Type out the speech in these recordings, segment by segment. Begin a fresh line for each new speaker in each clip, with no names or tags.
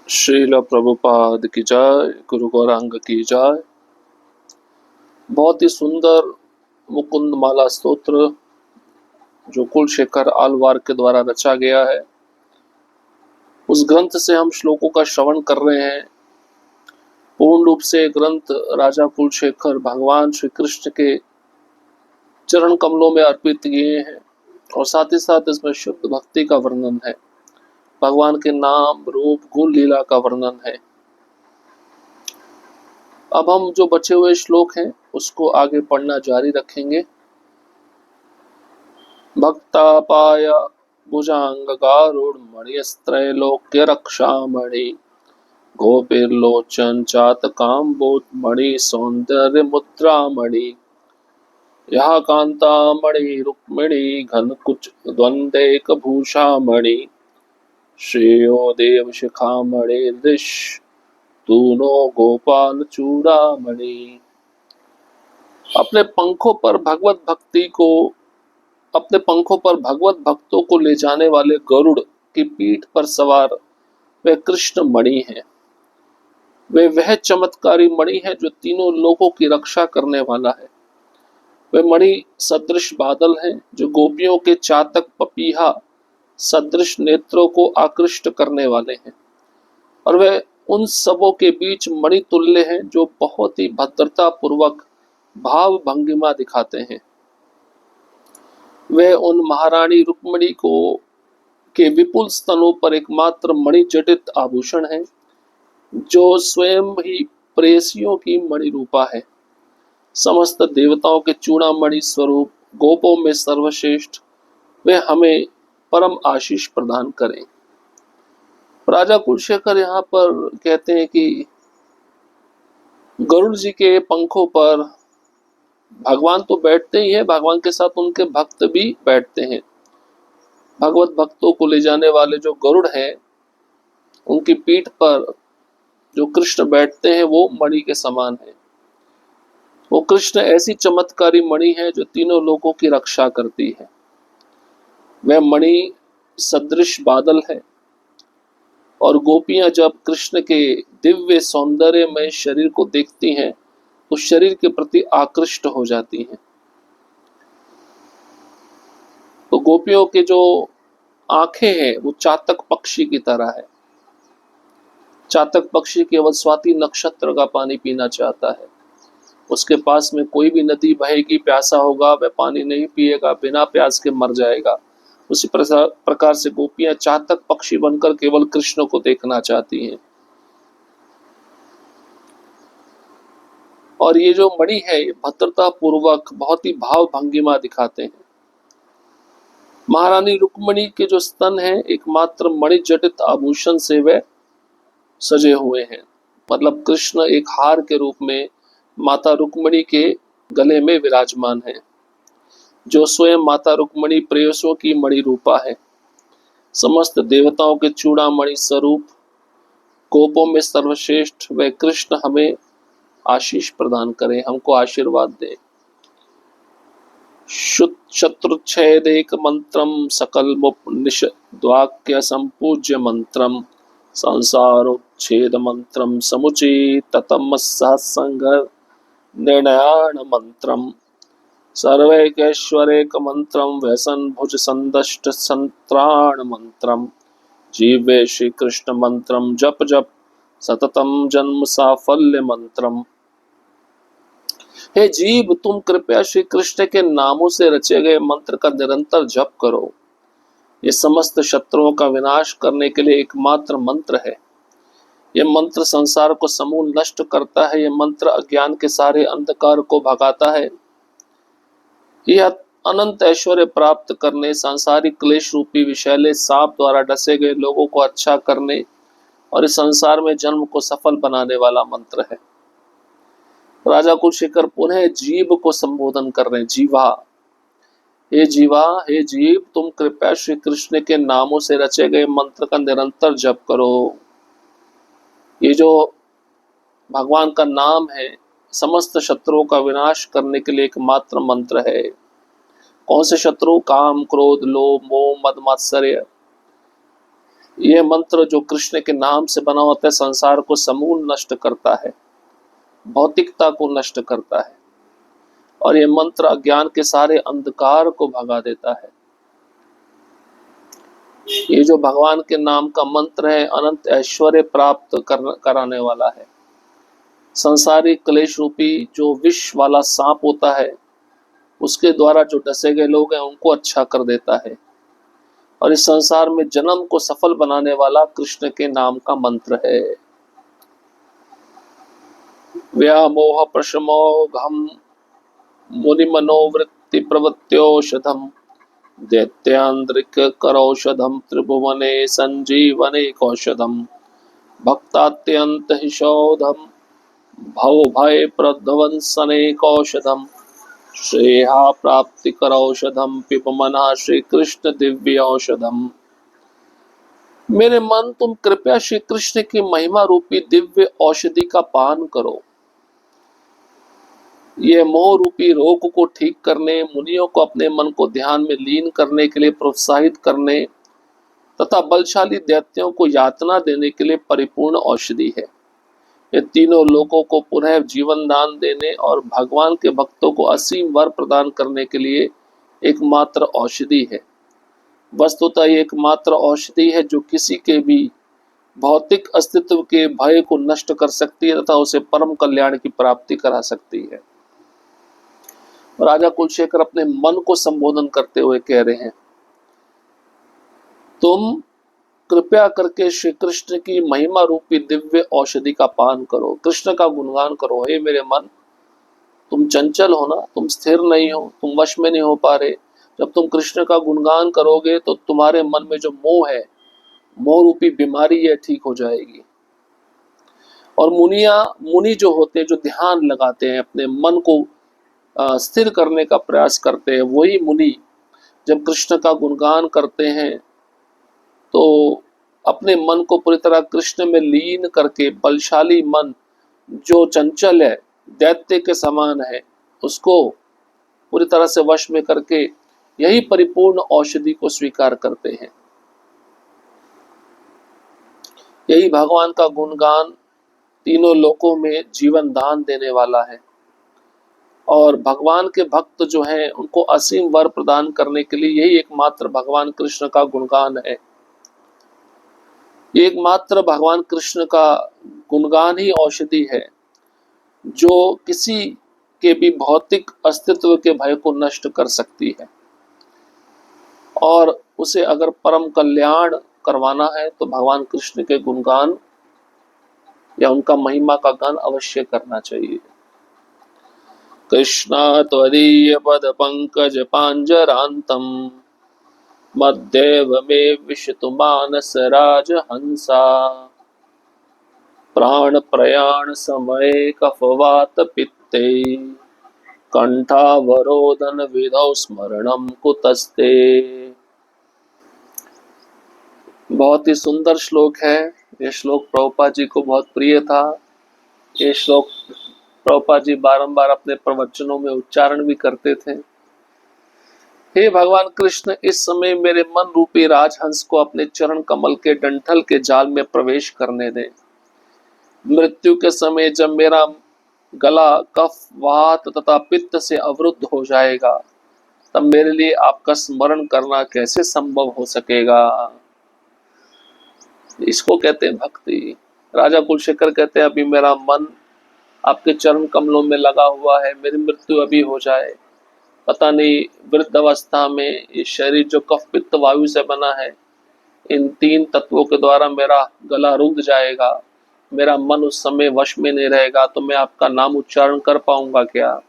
श्रील प्रभुपाद की जय, गुरु गौरांग की जय। बहुत ही सुंदर मुकुंद माला स्तोत्र जो कुलशेखर आलवार के द्वारा रचा गया है, उस ग्रंथ से हम श्लोकों का श्रवण कर रहे हैं। पूर्ण रूप से ग्रंथ राजा कुलशेखर भगवान श्री कृष्ण के चरण कमलों में अर्पित किए हैं और साथ ही साथ इसमें शुद्ध भक्ति का वर्णन है, भगवान के नाम रूप गुण लीला का वर्णन है। अब हम जो बचे हुए श्लोक हैं उसको आगे पढ़ना जारी रखेंगे। भक्तापाय भुजांगारूढ़ मणिस्त्रैलोक्य रक्षामणि गोपीर्लोचन चातकाम्बोध मणि सौंदर्य मुद्रामणि यहा कांतामणि रुक्मिणी घनकुच द्वंदेक भूषामणि श्रेयो देव शिखामणि दृश तूनो गोपाल चूड़ामणि। अपने पंखों पर भगवत भक्तों को ले जाने वाले गरुड़ की पीठ पर सवार वे कृष्ण मणि हैं। वे वह चमत्कारी मणि है जो तीनों लोकों की रक्षा करने वाला है। वे मणि सदृश बादल हैं जो गोपियों के चातक पपीहा सदृश नेत्रों को आकृष्ट करने वाले हैं, और वे उन सबों के बीच मणि तुल्य हैं जो बहुत ही भद्रता पूर्वक भाव भंगिमा दिखाते हैं। वे उन महारानी रुक्मिणी को के विपुल स्तनों पर एकमात्र मणि जटित आभूषण है, जो स्वयं ही प्रेयसियों की मणि रूपा है। समस्त देवताओं के चूड़ामणि स्वरूप गोपों में सर्वश्रेष्ठ वे हमें परम आशीष प्रदान करें। राजा कुलशेखर यहाँ पर कहते हैं कि गरुड़ जी के पंखों पर भगवान तो बैठते ही है, भगवान के साथ उनके भक्त भी बैठते हैं। भगवत भक्तों को ले जाने वाले जो गरुड़ हैं, उनकी पीठ पर जो कृष्ण बैठते हैं वो मणि के समान है। वो कृष्ण ऐसी चमत्कारी मणि है जो तीनों लोगों की रक्षा करती है। वह मणि सदृश बादल है, और गोपियां जब कृष्ण के दिव्य सौंदर्यमय शरीर को देखती हैं तो शरीर के प्रति आकृष्ट हो जाती हैं। तो गोपियों के जो आंखें हैं वो चातक पक्षी की तरह है। चातक पक्षी केवल स्वाति नक्षत्र का पानी पीना चाहता है। उसके पास में कोई भी नदी बहेगी, प्यासा होगा, वह पानी नहीं पिएगा, बिना प्यास के मर जाएगा। उसी प्रकार से गोपियां चातक पक्षी बनकर केवल कृष्ण को देखना चाहती हैं। और ये जो मणि है ये भद्रता पूर्वक बहुत ही भाव भंगिमा दिखाते हैं। महारानी रुक्मिणी के जो स्तन हैं एकमात्र मणि जटित आभूषण से वे सजे हुए हैं। मतलब कृष्ण एक हार के रूप में माता रुक्मिणी के गले में विराजमान है, जो स्वयं माता रुक्मिणी प्रेयसों की मणि रूपा है। समस्त देवताओं के चूड़ामणि स्वरूप गोपों में सर्वश्रेष्ठ वे कृष्ण हमें आशीष प्रदान करें, हमको आशीर्वाद दे। शत्रुच्छेदेक मंत्रम सकल निषद्वाक्य संपूज्य मंत्रम संसारोच्छेद मंत्रम समुचिततम सहसंगर निर्णयान मंत्रम सर्वैकैश्वरेक मंत्रम व्यसन भुज संदष्ट संत्राण मंत्रम जीवे श्री कृष्ण मंत्रम जप जप सततम जन्म साफल्य मंत्रम। हे जीव, तुम कृपया श्री कृष्ण के नामों से रचे गए मंत्र का निरंतर जप करो। ये समस्त शत्रुओं का विनाश करने के लिए एकमात्र मंत्र है। यह मंत्र संसार को समूल नष्ट करता है। यह मंत्र अज्ञान के सारे अंधकार को भगाता है। यह अनंत ऐश्वर्य प्राप्त करने, सांसारिक क्लेश रूपी विषैले सांप द्वारा डसे गए लोगों को अच्छा करने और इस संसार में जन्म को सफल बनाने वाला मंत्र है। राजा कुलशेखर पुनः जीव को संबोधन कर रहे हैं। जीवा, हे जीवा, हे जीव, तुम कृपया श्री कृष्ण के नामों से रचे गए मंत्र का निरंतर जप करो। ये जो भगवान का नाम है समस्त शत्रुओं का विनाश करने के लिए एकमात्र मंत्र है। कौन से शत्रु? काम, क्रोध, लोभ, मोह, मद, मात्सर्य, ये मंत्र जो कृष्ण के नाम से बना होता है संसार को समूल नष्ट करता है, भौतिकता को नष्ट करता है, और ये मंत्र अज्ञान के सारे अंधकार को भगा देता है। ये जो भगवान के नाम का मंत्र है अनंत ऐश्वर्य प्राप्त कराने वाला है। संसारिक क्लेश रूपी जो विष वाला सांप होता है उसके द्वारा जो डसे गए लोग हैं उनको अच्छा कर देता है, और इस संसार में जन्म को सफल बनाने वाला कृष्ण के नाम का मंत्र है। व्यामोह प्रशमोघम मुनि मनोवृत्ति प्रवृत्त्योषधम दैत्यांद्रिक करौषधम त्रिभुवने संजीवने कौषधम भक्तात्यंत हिषौधम भव भय प्रध्वंसने कौषधम श्रेया प्राप्ति करौषधम पिपमना श्री कृष्ण दिव्य औषधम। मेरे मन तुम कृपया श्री कृष्ण की महिमा रूपी दिव्य औषधि का पान करो। ये मोह रूपी रोग को ठीक करने, मुनियों को अपने मन को ध्यान में लीन करने के लिए प्रोत्साहित करने तथा बलशाली दैत्यों को यातना देने के लिए परिपूर्ण औषधि है। ये तीनों लोगों को पुनः जीवन दान देने और भगवान के भक्तों को असीम वर प्रदान करने के लिए एकमात्र औषधि है। वस्तुतः ये एकमात्र औषधि है जो किसी के भी भौतिक अस्तित्व के भय को नष्ट कर सकती है तथा उसे परम कल्याण की प्राप्ति करा सकती है। राजा कुलशेखर अपने मन को संबोधन करते हुए कह रहे हैं, तुम कृपया करके श्री कृष्ण की महिमा रूपी दिव्य औषधि का पान करो, कृष्ण का गुणगान करो। हे मेरे मन, तुम चंचल हो ना, तुम स्थिर नहीं हो, तुम वश में नहीं हो पा रहे। जब तुम कृष्ण का गुणगान करोगे तो तुम्हारे मन में जो मोह है, मोह रूपी बीमारी है, ठीक हो जाएगी। और मुनि जो होते हैं, जो ध्यान लगाते हैं, अपने मन को स्थिर करने का प्रयास करते हैं, वही मुनि जब कृष्ण का गुणगान करते हैं तो अपने मन को पूरी तरह कृष्ण में लीन करके बलशाली मन जो चंचल है, दैत्य के समान है, उसको पूरी तरह से वश में करके यही परिपूर्ण औषधि को स्वीकार करते हैं। यही भगवान का गुणगान तीनों लोकों में जीवन दान देने वाला है, और भगवान के भक्त जो हैं उनको असीम वर प्रदान करने के लिए यही एकमात्र भगवान कृष्ण का गुणगान है। एकमात्र भगवान कृष्ण का गुणगान ही औषधि है जो किसी के भी भौतिक अस्तित्व के भय को नष्ट कर सकती है, और उसे अगर परम कल्याण करवाना है तो भगवान कृष्ण के गुणगान या उनका महिमा का गान अवश्य करना चाहिए। कृष्णा त्वदीय पद पंकज पांजरांतम मध्येव मे विशतु मानस राज हंसा प्राण प्रयाण समय कफवात पित्ते कंठावरोधन विधौ स्मरणम कुतस्ते। बहुत ही सुंदर श्लोक है। ये श्लोक प्रभुपाद जी को बहुत प्रिय था। ये श्लोक प्रभुपाद जी बारंबार अपने प्रवचनों में उच्चारण भी करते थे। हे भगवान कृष्ण, इस समय मेरे मन रूपी राजहंस को अपने चरण कमल के डंठल के जाल में प्रवेश करने दें। मृत्यु के समय जब मेरा गला कफ वात तथा पित्त से अवरुद्ध हो जाएगा तब मेरे लिए आपका स्मरण करना कैसे संभव हो सकेगा। इसको कहते हैं भक्ति। राजा कुलशेखर कहते हैं, अभी मेरा मन आपके चरण कमलों में लगा हुआ है, मेरी मृत्यु अभी हो जाए, पता नहीं वृद्ध अवस्था में ये शरीर जो कफ पित्त वायु से बना है, इन तीन तत्वों के द्वारा मेरा गला रुंध जाएगा, मेरा मन उस समय वश में नहीं रहेगा, तो मैं आपका नाम उच्चारण कर पाऊंगा क्या,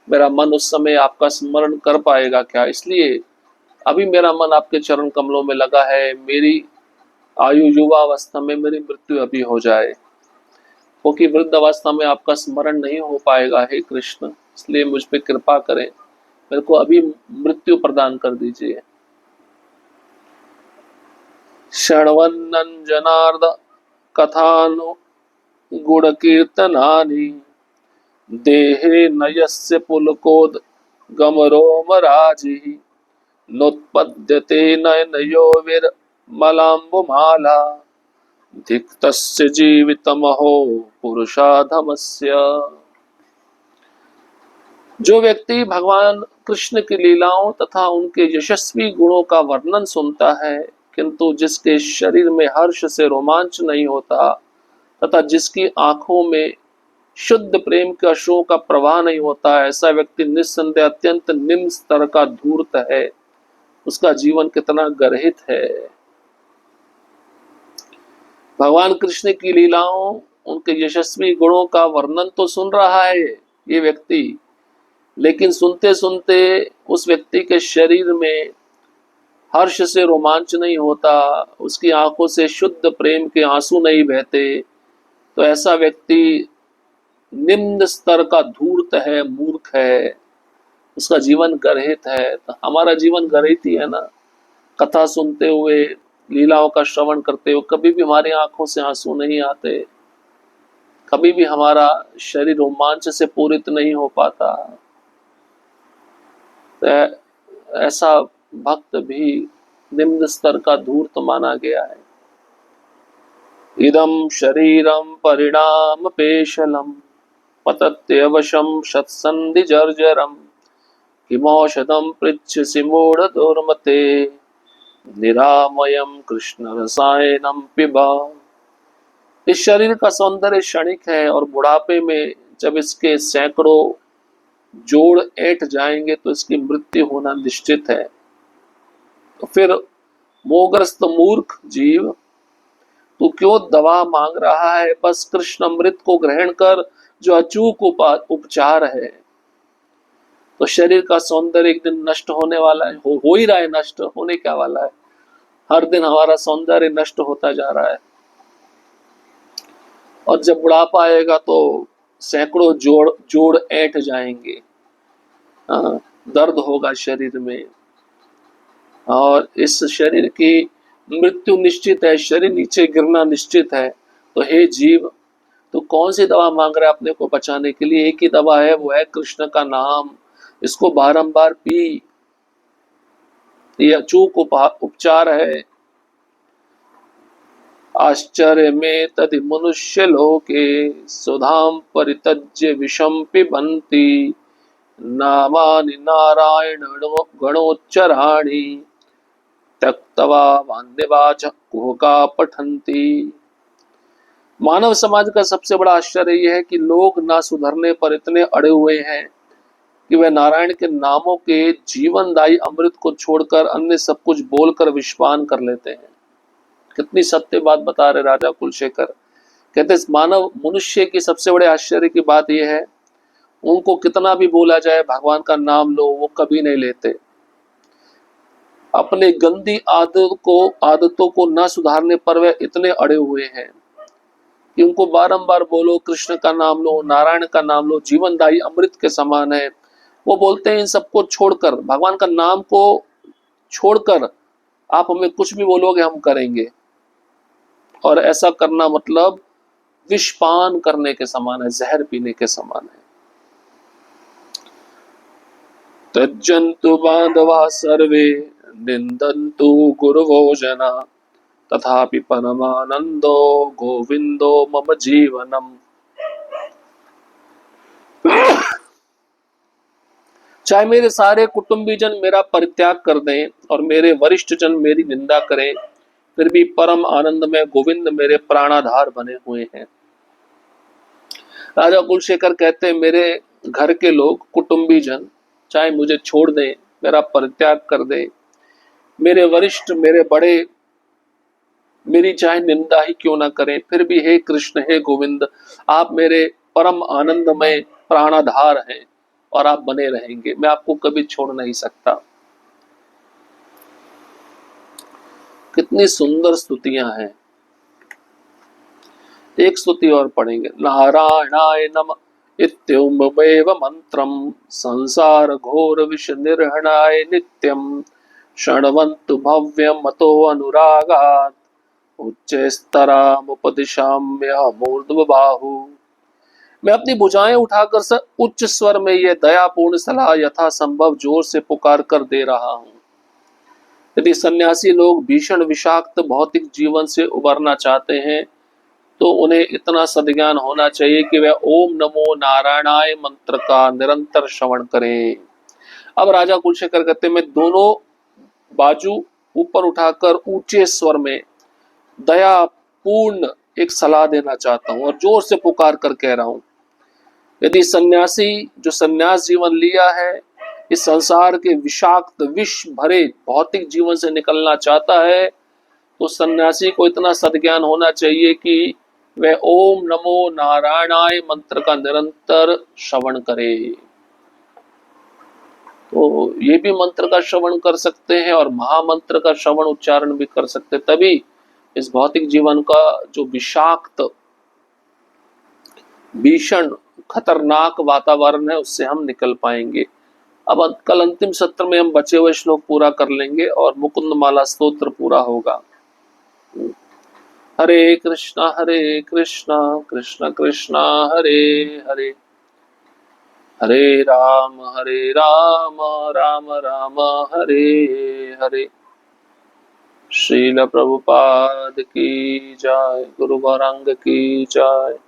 मेरा मन उस समय आपका स्मरण कर पाएगा क्या। इसलिए अभी मेरा मन आपके चरण कमलों में लगा है, मेरी आयु युवा अवस्था में मेरी मृत्यु अभी हो जाए, क्योंकि वृद्ध अवस्था में आपका स्मरण नहीं हो पाएगा हे कृष्ण, इसलिए मुझ पे कृपा करें, मेरे को अभी मृत्यु प्रदान कर दीजिए। शृण्वन् जनार्द कथानु गुण कीर्तनानि देहे नयस्य पुलकोद गमरोमराजिः नोत्पद्यते नयनयोर्विर मलाम्बुमाला धिक्तस्य जीवितमहो पुरुषाधमस्य। जो व्यक्ति भगवान कृष्ण की लीलाओं तथा उनके यशस्वी गुणों का वर्णन सुनता है, किंतु जिसके शरीर में हर्ष से रोमांच नहीं होता तथा जिसकी आंखों में शुद्ध प्रेम के अश्रुओं का प्रवाह नहीं होता, ऐसा व्यक्ति निस्संदेह अत्यंत निम्न स्तर का धूर्त है। उसका जीवन कितना गर्हित है। भगवान कृष्ण की लीलाओं, उनके यशस्वी गुणों का वर्णन तो सुन रहा है ये व्यक्ति, लेकिन सुनते सुनते उस व्यक्ति के शरीर में हर्ष से रोमांच नहीं होता, उसकी आंखों से शुद्ध प्रेम के आंसू नहीं बहते, तो ऐसा व्यक्ति निम्न स्तर का धूर्त है, मूर्ख है, उसका जीवन गर्हित है। तो हमारा जीवन गर्हित ही है ना। कथा सुनते हुए, लीलाओं का श्रवण करते हुए कभी भी हमारी आंखों से आंसू नहीं आते, कभी भी हमारा शरीर रोमांच से पूरित नहीं हो पाता। ऐसा भक्त भी निम्न स्तर का धूर्त माना गया है। इदं शरीरं परिणाम पेशलम पतत्यवशं शतसन्धि जर्जरम किमौषधं पृच्छसि मूढ़ दुर्मते निरामयम कृष्ण रसायनम पिबा। इस शरीर का सौंदर्य क्षणिक है और बुढ़ापे में जब इसके सैकड़ों जोड़ ऐंठ जाएंगे तो इसकी मृत्यु होना निश्चित है। तो फिर मोहग्रस्त मूर्ख जीव, तू क्यों दवा मांग रहा है? बस कृष्ण अमृत को ग्रहण कर, जो अचूक उपचार है। तो शरीर का सौंदर्य एक दिन नष्ट होने वाला है, हो ही रहा है, नष्ट होने क्या वाला है। हर दिन हमारा सौंदर्य नष्ट होता जा रहा है और जब बुढ़ापा आएगा तो सैकड़ों जोड़ ऐंठ जाएंगे, दर्द होगा शरीर में और इस शरीर की मृत्यु निश्चित है, शरीर नीचे गिरना निश्चित है। तो हे जीव, तो कौन सी दवा मांग रहा है अपने को बचाने के लिए? एक ही दवा है, वो है कृष्ण का नाम। इसको बारंबार पी, ये अचूक उपचार है। आश्चर्य में तदि मनुष्य लोके सुधाम परित्यज्य विषम पिबन्ति नामानि नारायण गणोच्चराणि त्यक्त्वा वान्यवाच कुहका पठन्ति। मानव समाज का सबसे बड़ा आश्चर्य यह है कि लोग ना सुधरने पर इतने अड़े हुए हैं कि वह नारायण के नामों के जीवनदायी अमृत को छोड़कर अन्य सब कुछ बोलकर विषपान कर लेते हैं। कितनी सत्य बात बता रहे राजा कुलशेखर। कहते मानव मनुष्य की सबसे बड़े आश्चर्य की बात यह है, उनको कितना भी बोला जाए भगवान का नाम लो, वो कभी नहीं लेते। अपने गंदी आदतों को न सुधारने पर वे इतने अड़े हुए हैं कि उनको बारंबार बोलो कृष्ण का नाम लो, नारायण का नाम लो, जीवनदायी अमृत के समान है। वो बोलते हैं इन सबको छोड़कर, भगवान का नाम को छोड़कर आप हमें कुछ भी बोलोगे हम करेंगे। और ऐसा करना मतलब विषपान करने के समान है, जहर पीने के समान है। त्यजन्तु बांधवा सर्वे निंदन्तु गुरवो जना तथापि परमानंदो गोविंदो मम जीवनम। चाहे मेरे सारे कुटुंबीजन मेरा परित्याग कर दें और मेरे वरिष्ठ जन मेरी निंदा करें, फिर भी परम आनंद में गोविंद मेरे प्राणाधार बने हुए हैं। राजा कुलशेखर कहते हैं मेरे घर के लोग, कुटुंबीजन चाहे मुझे छोड़ दें, मेरा परित्याग कर दें, मेरे वरिष्ठ, मेरे बड़े मेरी चाहे निंदा ही क्यों ना करें, फिर भी हे कृष्ण, हे गोविंद, आप मेरे परम आनंदमय प्राणाधार हैं और आप बने रहेंगे, मैं आपको कभी छोड़ नहीं सकता। कितनी सुंदर स्तुतियां हैं। एक स्तुति और पढ़ेंगे। नारायणाय नमः इत्युमेव मंत्रम संसार घोर विष निर्हणाय नित्यम शृण्वन्तु भव्यम मतो अनुरागात् उच्चैस्तरामुपदिशाम्यहमूर्ध्व बाहु। मैं अपनी भुजाएं उठाकर उच्च स्वर में यह दयापूर्ण सलाह यथा संभव जोर से पुकार कर दे रहा हूं। यदि सन्यासी लोग भीषण विषाक्त भौतिक जीवन से उबरना चाहते हैं तो उन्हें इतना सद्ज्ञान होना चाहिए कि वह ओम नमो नारायणाय मंत्र का निरंतर श्रवण करें। अब राजा कुलशेखर कहते मैं दोनों बाजू ऊपर उठाकर ऊंचे स्वर में दया पूर्ण एक सलाह देना चाहता हूं और जोर से पुकार कर कह रहा हूं, यदि सन्यासी जो सन्यास जीवन लिया है इस संसार के विषाक्त विष भरे भौतिक जीवन से निकलना चाहता है तो सन्यासी को इतना सद्ज्ञान होना चाहिए कि वह ओम नमो नारायणाय मंत्र का निरंतर श्रवण करे। तो ये भी मंत्र का श्रवण कर सकते हैं और महामंत्र का श्रवण उच्चारण भी कर सकते हैं, तभी इस भौतिक जीवन का जो विषाक्त भीषण खतरनाक वातावरण है उससे हम निकल पाएंगे। अब कल अंतिम सत्र में हम बचे हुए श्लोक पूरा कर लेंगे और मुकुंद माला स्तोत्र पूरा होगा। हरे कृष्णा कृष्ण कृष्णा हरे हरे, हरे राम राम राम हरे हरे। श्रील प्रभुपाद की जय, गुरु गौरांग की जय।